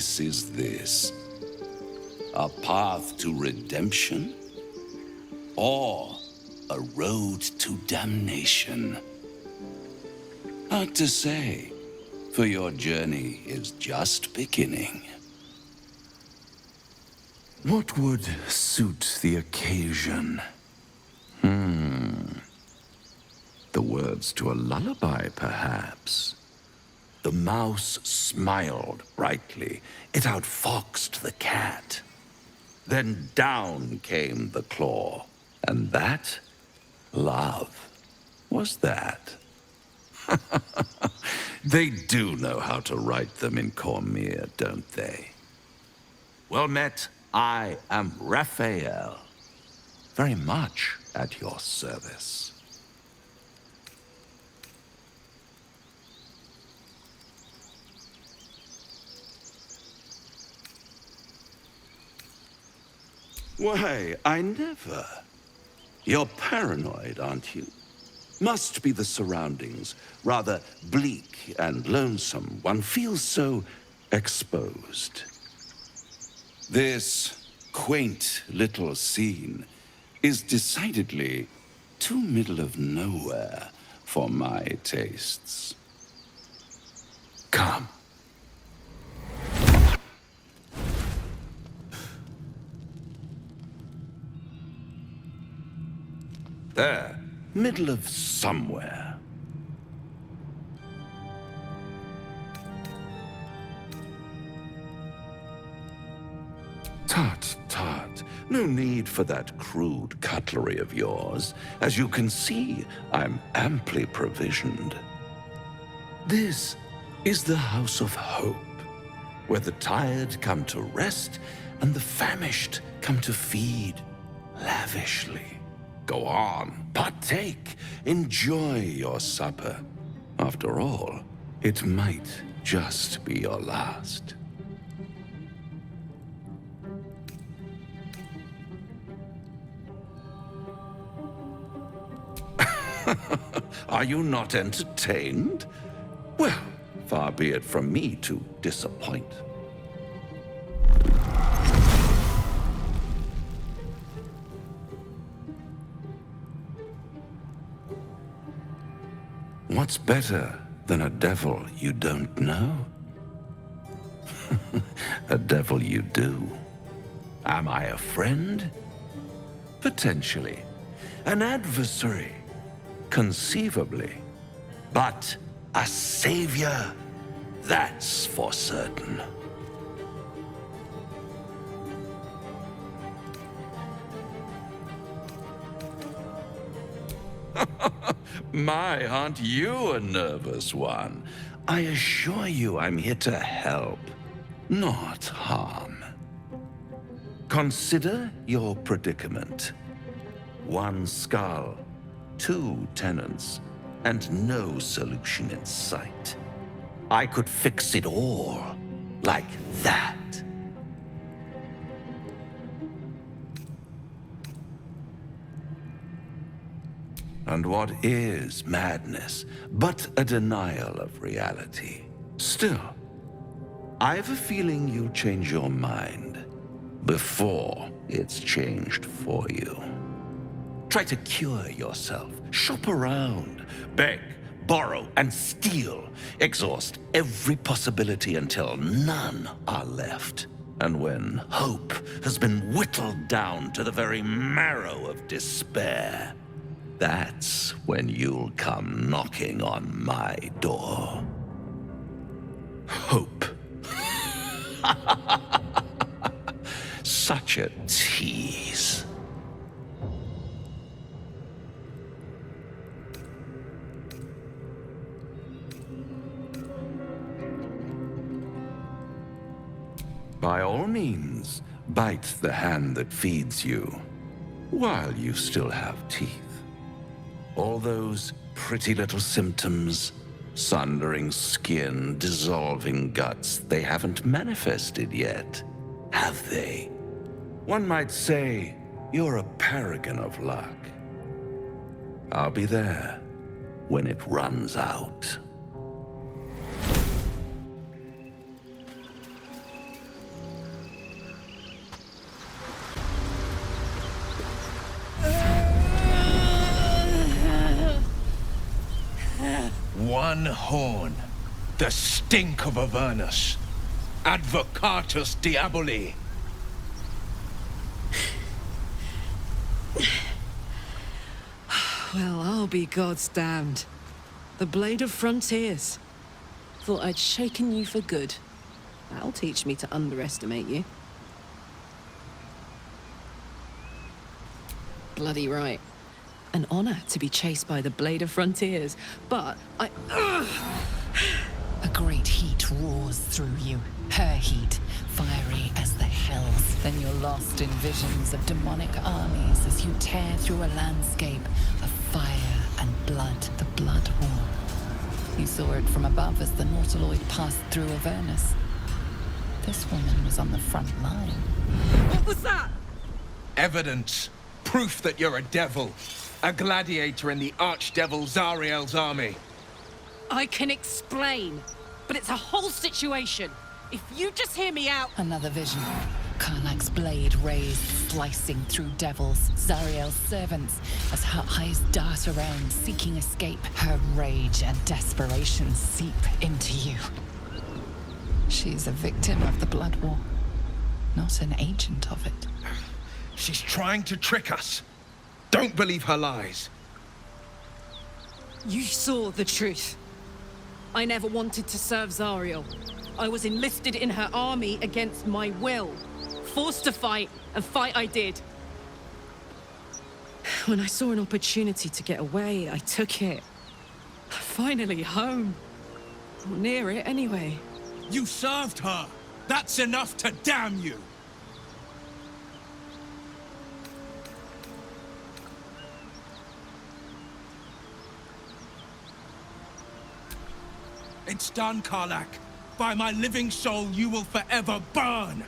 choice is this? A path to redemption? Or a road to damnation? Hard to say, for your journey is just beginning. What would suit the occasion? The words to a lullaby, perhaps. The mouse smiled brightly. It outfoxed the cat. Then down came the claw. And that, love, was that. They do know how to write them in Cormier, don't they? Well met, I am Raphael. Very much at your service. Why, I never. You're paranoid, aren't you? Must be the surroundings. Rather bleak and lonesome. One feels so exposed. This quaint little scene is decidedly too middle of nowhere for my tastes. Come. There, middle of somewhere. Tut, tut. No need for that crude cutlery of yours. As you can see, I'm amply provisioned. This is the House of Hope, where the tired come to rest and the famished come to feed lavishly. Go on, partake, enjoy your supper. After all, it might just be your last. Are you not entertained? Well, far be it from me to disappoint. What's better than a devil you don't know? A devil you do. Am I a friend? Potentially. An adversary? Conceivably. But a savior? That's for certain. My, aren't you a nervous one? I assure you I'm here to help, not harm. Consider your predicament. One skull, 2 tenants, and no solution in sight. I could fix it all, like that. And what is madness but a denial of reality? Still, I've a feeling you'll change your mind before it's changed for you. Try to cure yourself, shop around, beg, borrow, and steal. Exhaust every possibility until none are left. And when hope has been whittled down to the very marrow of despair, that's when you'll come knocking on my door. Hope. Such a tease. By all means, bite the hand that feeds you, while you still have teeth. All those pretty little symptoms, sundering skin, dissolving guts, they haven't manifested yet, have they? One might say you're a paragon of luck. I'll be there when it runs out. One horn. The stink of Avernus. Advocatus Diaboli. Well, I'll be God's damned. The Blade of Frontiers. Thought I'd shaken you for good. That'll teach me to underestimate you. Bloody right. An honor to be chased by the Blade of Frontiers, but A great heat roars through you. Her heat, fiery as the hells. Then you're lost in visions of demonic armies as you tear through a landscape of fire and blood, the Blood War. You saw it from above as the Nautiloid passed through Avernus. This woman was on the front line. what was that? Evidence. Proof that you're a devil. A gladiator in the archdevil Zariel's army. I can explain, but it's a whole situation. If you just hear me out... Another vision. Karlach's blade raised, slicing through devils, Zariel's servants, as her eyes dart around, seeking escape. Her rage and desperation seep into you. She's a victim of the Blood War, not an agent of it. She's trying to trick us. Don't believe her lies. You saw the truth. I never wanted to serve Zariel. I was enlisted in her army against my will. Forced to fight, and fight I did. When I saw an opportunity to get away, I took it. Finally home. Or near it, anyway. You served her. That's enough to damn you. It's done, Karlach. By my living soul, you will forever burn.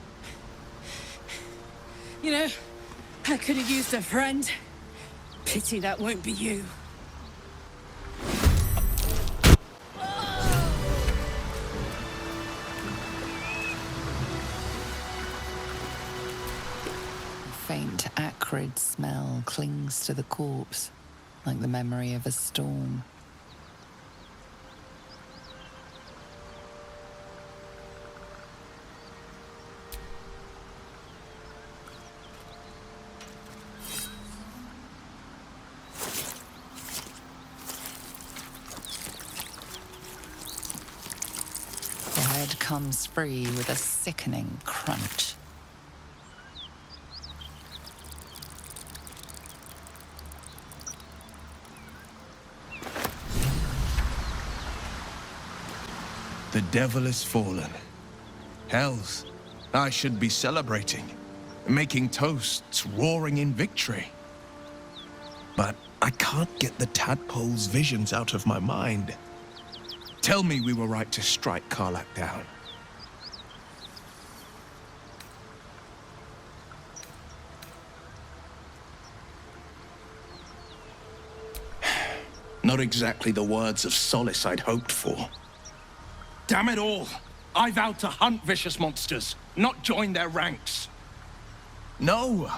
You know, I could have used a friend. Pity that won't be you. A faint, acrid smell clings to the corpse, like the memory of a storm. Comes free with a sickening crunch. The devil is fallen. Hells, I should be celebrating, making toasts, roaring in victory. But I can't get the tadpole's visions out of my mind. Tell me we were right to strike Karlach down. Not exactly the words of solace I'd hoped for. Damn it all! I vowed to hunt vicious monsters, not join their ranks. No!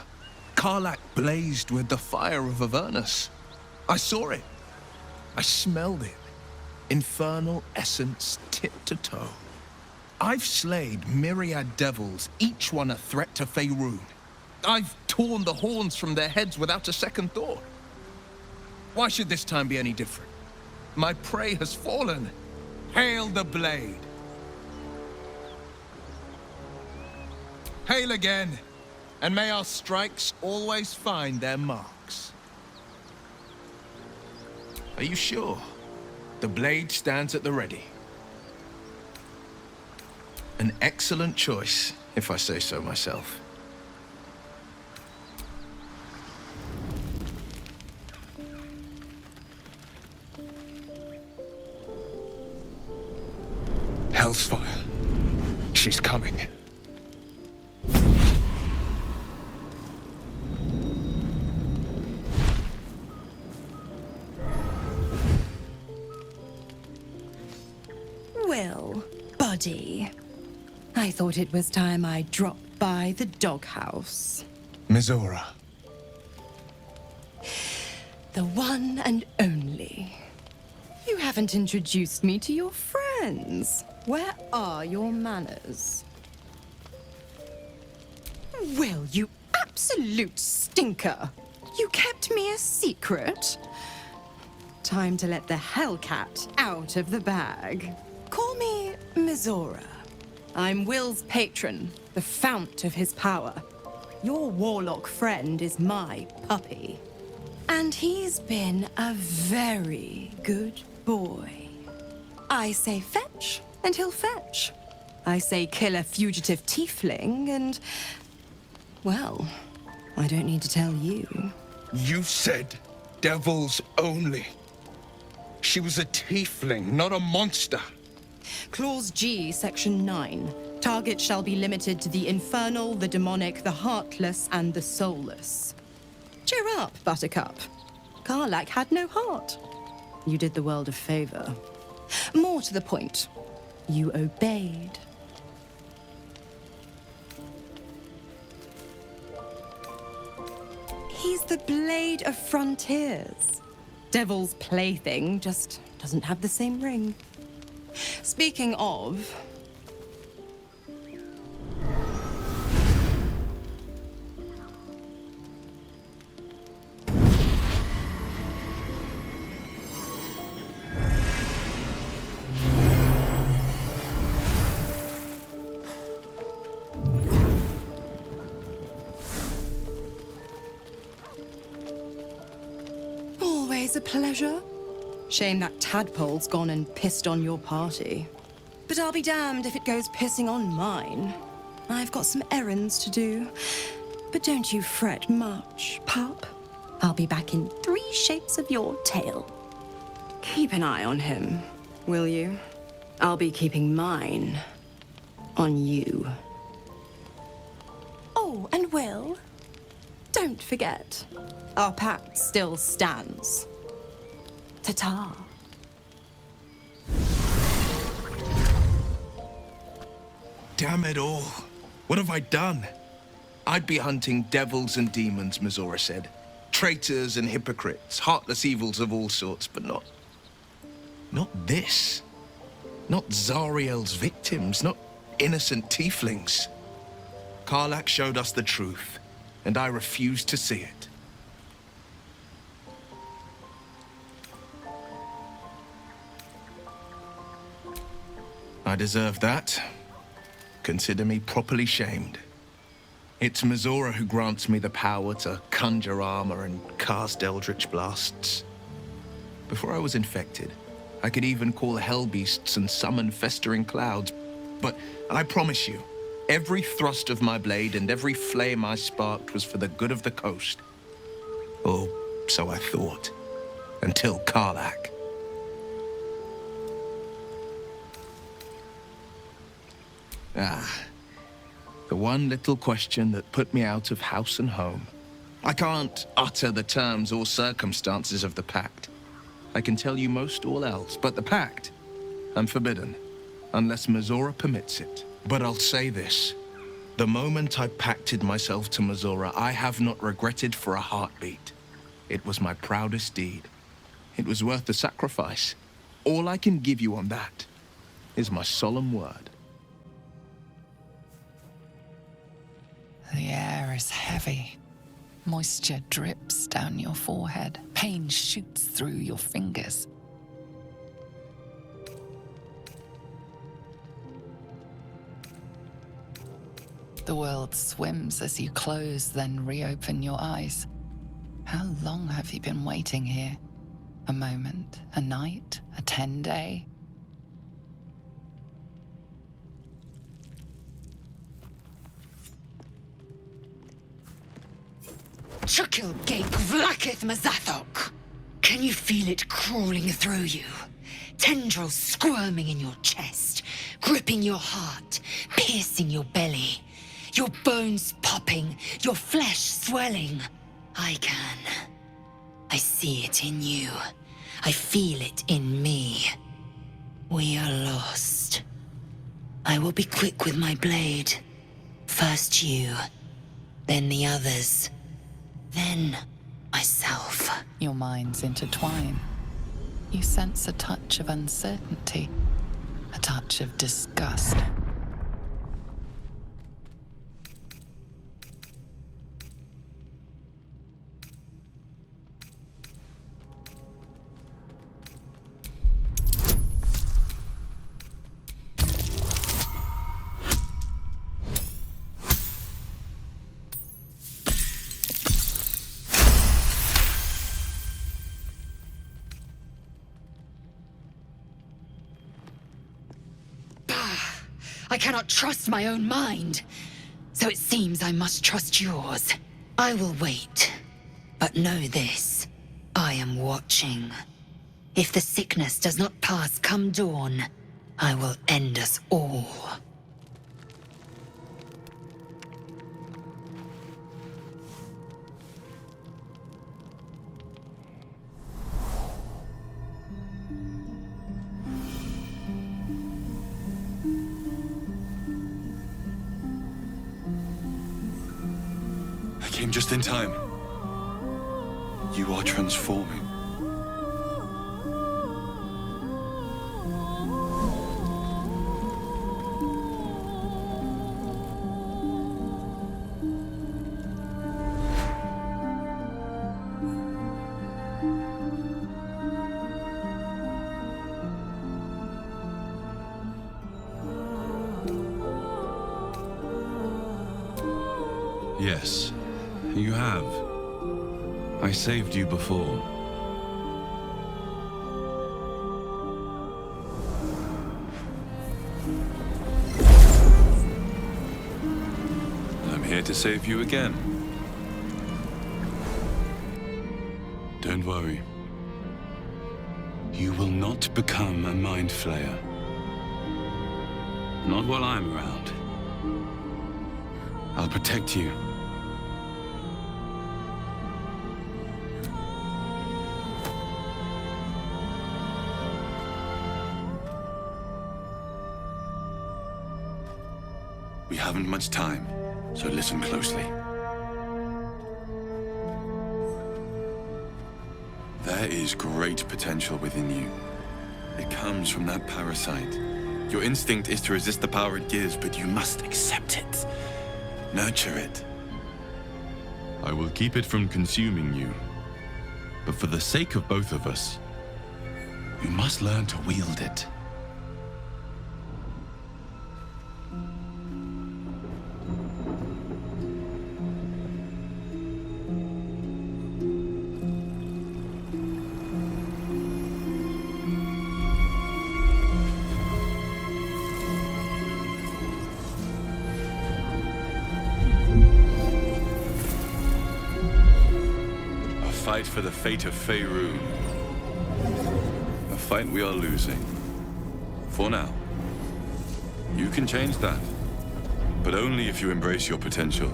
Karlach blazed with the fire of Avernus. I saw it. I smelled it. Infernal essence tip to toe. I've slayed myriad devils, each one a threat to Faerun. I've torn the horns from their heads without a second thought. Why should this time be any different? My prey has fallen. Hail the blade. Hail again, and may our strikes always find their marks. Are you sure? The blade stands at the ready. An excellent choice, if I say so myself. Hell's fire. She's coming. Well, buddy, I thought it was time I dropped by the doghouse. Mizora. The one and only. You haven't introduced me to your friends. Where are your manners? Will, you absolute stinker! You kept me a secret? Time to let the Hellcat out of the bag. Call me Mizora. I'm Will's patron, the fount of his power. Your warlock friend is my puppy. And he's been a very good boy. I say fetch, and he'll fetch. I say kill a fugitive tiefling, and... well, I don't need to tell you. You said devils only. She was a tiefling, not a monster. Clause G, Section 9. Target shall be limited to the infernal, the demonic, the heartless, and the soulless. Cheer up, Buttercup. Karlach had no heart. You did the world a favor. More to the point, you obeyed. He's the blade of frontiers. Devil's plaything just doesn't have the same ring. Speaking of... always a pleasure. Shame that tadpole's gone and pissed on your party. But I'll be damned if it goes pissing on mine. I've got some errands to do. But don't you fret much, pup. I'll be back in 3 shapes of your tail. Keep an eye on him, will you? I'll be keeping mine on you. Oh, and Will, don't forget, our pact still stands. Ta-ta. Damn it all. What have I done? I'd be hunting devils and demons, Mizora said. Traitors and hypocrites, heartless evils of all sorts, but not this. Not Zariel's victims, not innocent tieflings. Karlach showed us the truth, and I refused to see it. I deserve that. Consider me properly shamed. It's Mizora who grants me the power to conjure armor and cast eldritch blasts. Before I was infected, I could even call hell beasts and summon festering clouds. But I promise you, every thrust of my blade and every flame I sparked was for the good of the coast. Or so I thought. Until Karlach. The one little question that put me out of house and home. I can't utter the terms or circumstances of the pact. I can tell you most all else, but the pact, I'm forbidden, unless Mizora permits it. But I'll say this. The moment I pacted myself to Mizora, I have not regretted for a heartbeat. It was my proudest deed. It was worth the sacrifice. All I can give you on that is my solemn word. The air is heavy. Moisture drips down your forehead. Pain shoots through your fingers. The world swims as you close, then reopen your eyes. How long have you been waiting here? A moment, a night, a 10-day? Chukil Gate Vlakith Mazathok! Can you feel it crawling through you? Tendrils squirming in your chest, gripping your heart, piercing your belly. Your bones popping, your flesh swelling. I can. I see it in you. I feel it in me. We are lost. I will be quick with my blade. First you, then the others. Then myself. Your minds intertwine. you sense a touch of uncertainty, a touch of disgust. I cannot trust my own mind, so it seems I must trust yours. I will wait, but know this. I am watching. If the sickness does not pass come dawn, I will end us all. I came just in time. You are transforming. Yes, you have. I saved you before. I'm here to save you again. Don't worry. You will not become a mind flayer. Not while I'm around. I'll protect you. We haven't much time, so listen closely. There is great potential within you. It comes from that parasite. Your instinct is to resist the power it gives, but you must accept it. Nurture it. I will keep it from consuming you. But for the sake of both of us, you must learn to wield it. Fight for the fate of Faerun. A fight we are losing. For now. You can change that. But only if you embrace your potential.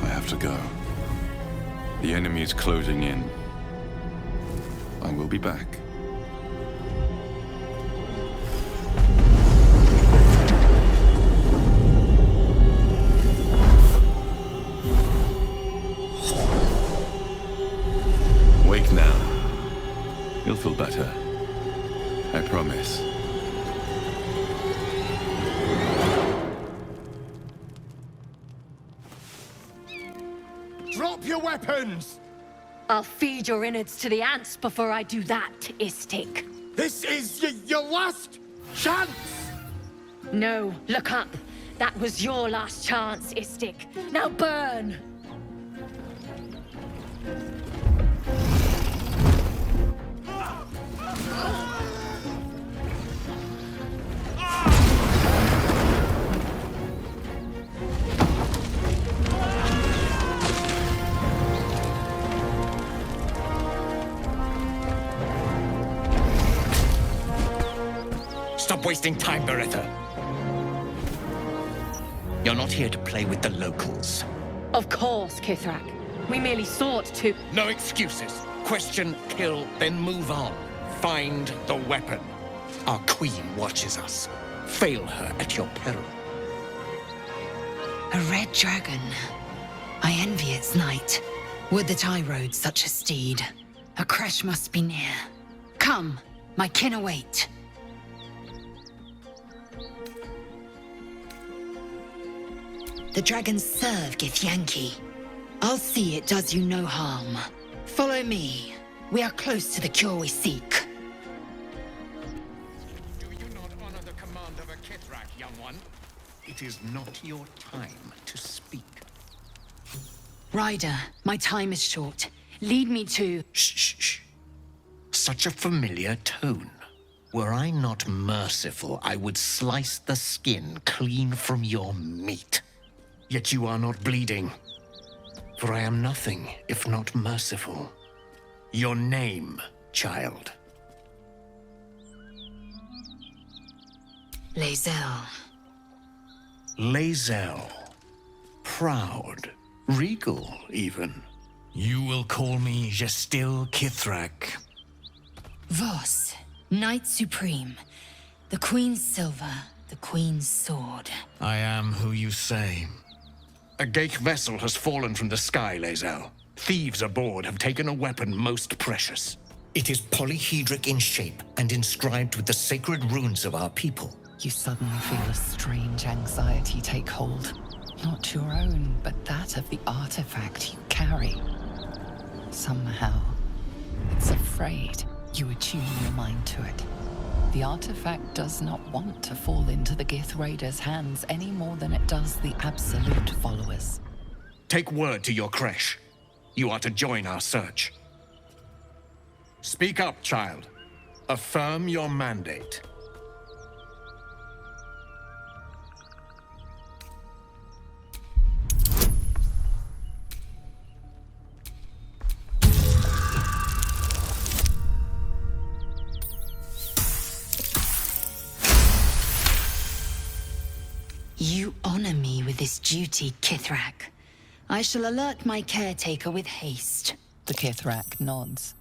I have to go. The enemy is closing in. I will be back. Wake now. You'll feel better. I promise. Drop your weapons! I'll feed your innards to the ants before I do that, Istik. This is your last chance! No, look up. That was your last chance, Istik. Now burn! Stop wasting time, Beretta. You're not here to play with the locals. Of course, Kithrak. We merely sought to... No excuses. Question, kill, then move on. Find the weapon. Our queen watches us. Fail her at your peril. A red dragon. I envy its knight. Would that I rode such a steed. A crash must be near. Come, my kin await. The dragons serve Githyanki. I'll see it does you no harm. Follow me. We are close to the cure we seek. Do you not honor the command of a Kithrak, young one? It is not your time to speak. Ryder, my time is short. Lead me to... Shh, shh, shh. Such a familiar tone. Were I not merciful, I would slice the skin clean from your meat. Yet you are not bleeding. For I am nothing if not merciful. Your name, child. Lae'zel. Lae'zel. Proud. Regal, even. You will call me Gestil Kithrak. Voss, Knight Supreme. The Queen's silver, the Queen's sword. I am who you say. A Geich vessel has fallen from the sky, Lae'zel. Thieves aboard have taken a weapon most precious. It is polyhedric in shape and inscribed with the sacred runes of our people. You suddenly feel a strange anxiety take hold. Not your own, but that of the artifact you carry. Somehow, it's afraid. You attune your mind to it. The artifact does not want to fall into the Gith Raiders' hands any more than it does the Absolute followers. Take word to your creche. You are to join our search. Speak up, child. Affirm your mandate. You honor me with this duty, Kithrak. I shall alert my caretaker with haste. The Kithrak nods,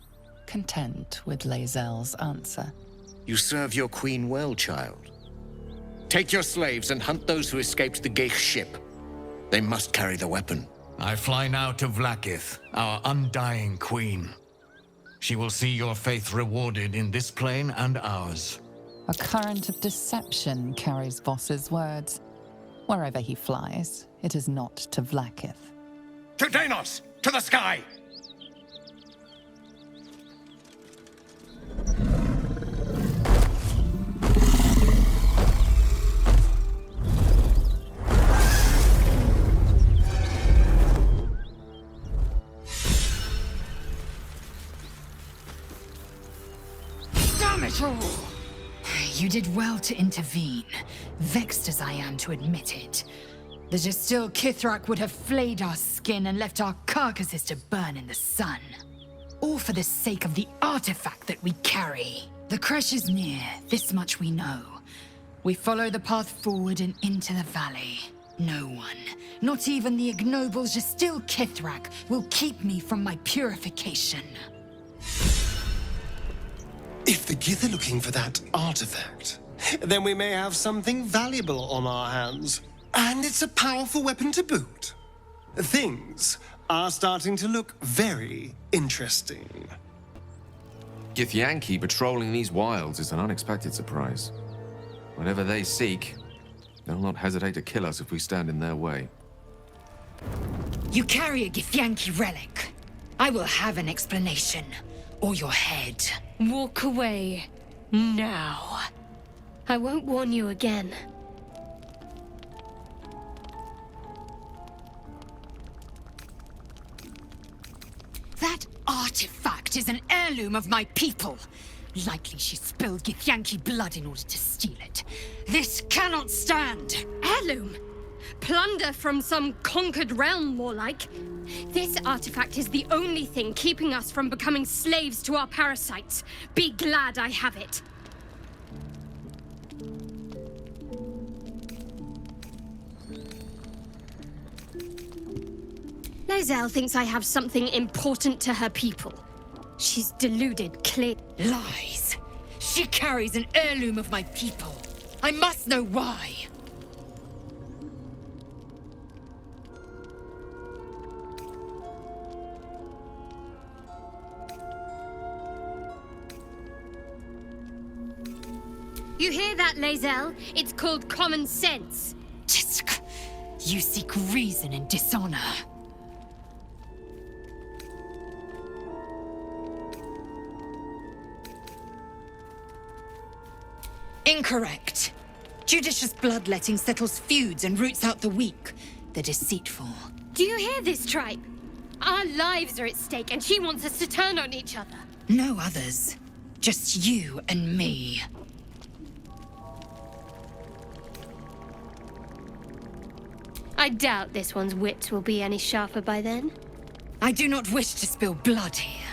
content with Lae'zel's answer. You serve your queen well, child. Take your slaves and hunt those who escaped the Geich ship. They must carry the weapon. I fly now to Vlaakith, our undying queen. She will see your faith rewarded in this plane and ours. A current of deception carries Voss's words. Wherever he flies, it is not to Vlaakith. To Danos! To the sky! Damn it all! You did well to intervene, vexed as I am to admit it. The Gestil Kithrak would have flayed our skin and left our carcasses to burn in the sun. All for the sake of the artifact that we carry. The crash is near, this much we know. We follow the path forward and into the valley. No one, not even the ignoble Gestil Kithrak, will keep me from my purification. If the Gith are looking for that artifact, then we may have something valuable on our hands. And it's a powerful weapon to boot. Things are starting to look very interesting. Githyanki patrolling these wilds is an unexpected surprise. Whatever they seek, they'll not hesitate to kill us if we stand in their way. You carry a Githyanki relic. I will have an explanation. Or your head. Walk away. Now. I won't warn you again. That artifact is an heirloom of my people. Likely she spilled Githyanki blood in order to steal it. This cannot stand. Heirloom? Plunder from some conquered realm, more like. This artifact is the only thing keeping us from becoming slaves to our parasites. Be glad I have it. Lae'zel thinks I have something important to her people. She's deluded, clear. Lies. She carries an heirloom of my people. I must know why. You hear that, Lae'zel? It's called common sense. Tisk. You seek reason in dishonor. Incorrect. Judicious bloodletting settles feuds and roots out the weak, the deceitful. Do you hear this, tribe? Our lives are at stake, and she wants us to turn on each other. No others. Just you and me. I doubt this one's wits will be any sharper by then. I do not wish to spill blood here.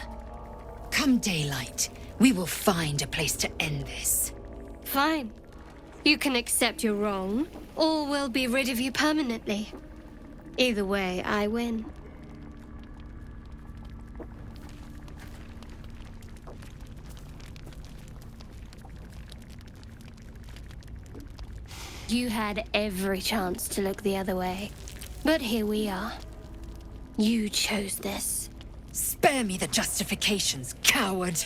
Come daylight, we will find a place to end this. Fine. You can accept you're wrong, or we'll be rid of you permanently. Either way, I win. You had every chance to look the other way, but here we are. You chose this. Spare me the justifications, coward!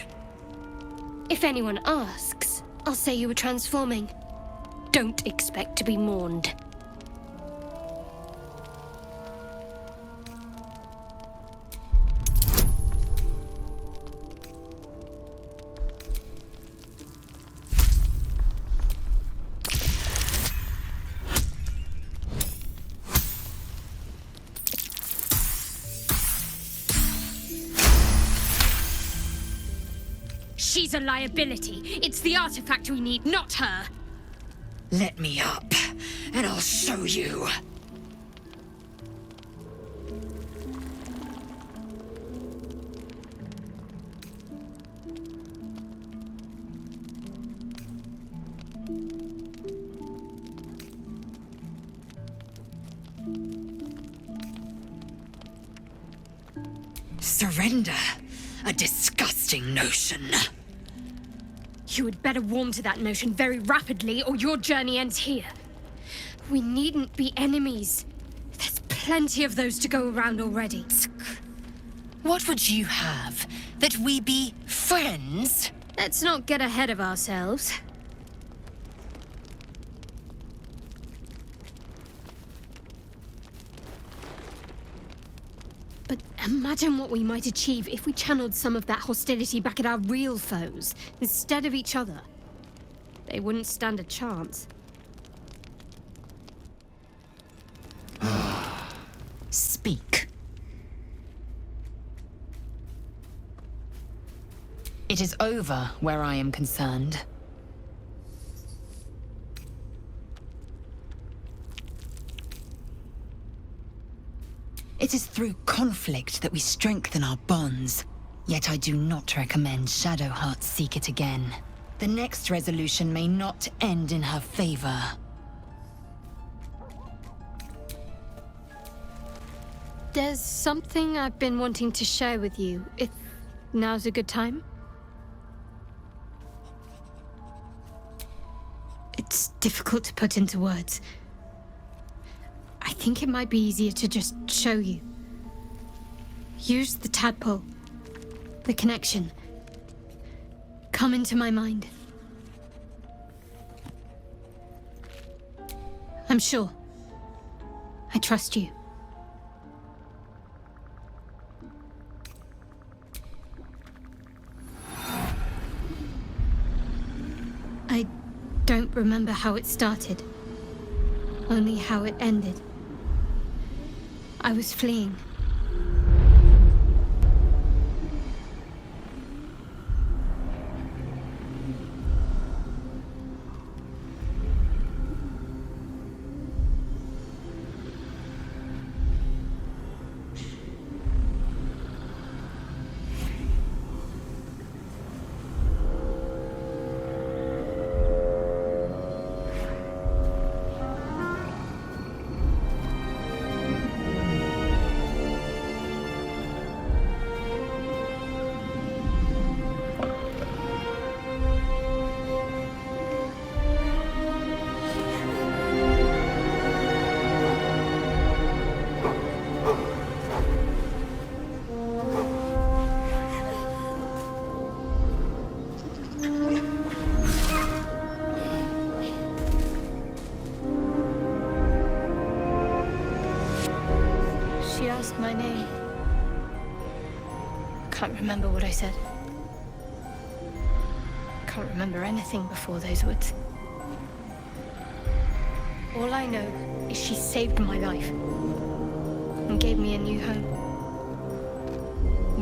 If anyone asks, I'll say you were transforming. Don't expect to be mourned. She's a liability. It's the artifact we need, not her. Let me up, and I'll show you. Surrender? A disgusting notion. You had better warm to that notion very rapidly, or your journey ends here. We needn't be enemies. There's plenty of those to go around already. What would you have? That we be friends? Let's not get ahead of ourselves. But imagine what we might achieve if we channeled some of that hostility back at our real foes, instead of each other. They wouldn't stand a chance. Speak. It is over where I am concerned. It is through conflict that we strengthen our bonds. Yet I do not recommend Shadowheart seek it again. The next resolution may not end in her favor. There's something I've been wanting to share with you, if now's a good time. It's difficult to put into words. I think it might be easier to just show you. Use the tadpole. The connection. Come into my mind. I'm sure. I trust you. I don't remember how it started. Only how it ended. I was fleeing. my name. Can't remember what I said. Can't remember anything before those words. All I know is she saved my life and gave me a new home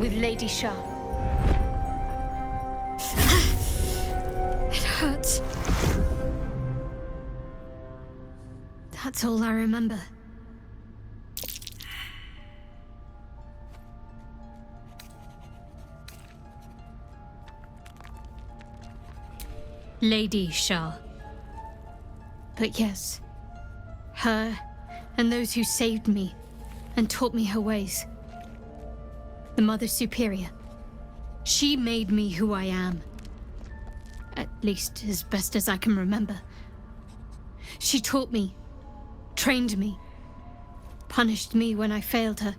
with Lady Shah. It hurts. That's all I remember. Lady Shah. But yes, her and those who saved me and taught me her ways. The Mother Superior. She made me who I am. At least as best as I can remember. She taught me, trained me, punished me when I failed her,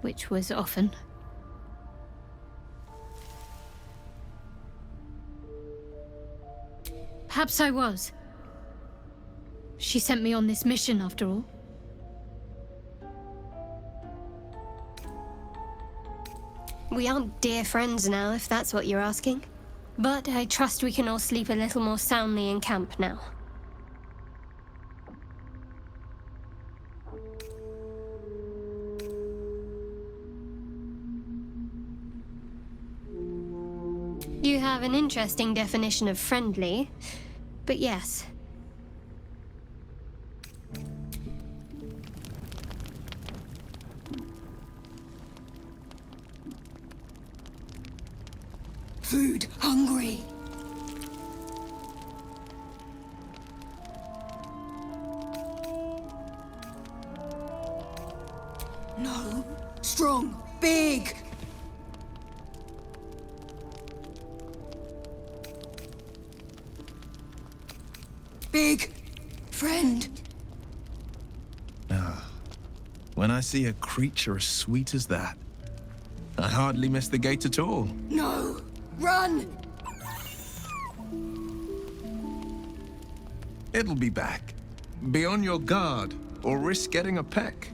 which was often. Perhaps I was. She sent me on this mission, after all. We aren't dear friends now, if that's what you're asking. But I trust we can all sleep a little more soundly in camp now. You have an interesting definition of friendly, but yes. Food hungry. No. Strong. Big. Big. Friend. When I see a creature as sweet as that, I hardly miss the gate at all. No. Run. It'll be back. Be on your guard, or risk getting a peck.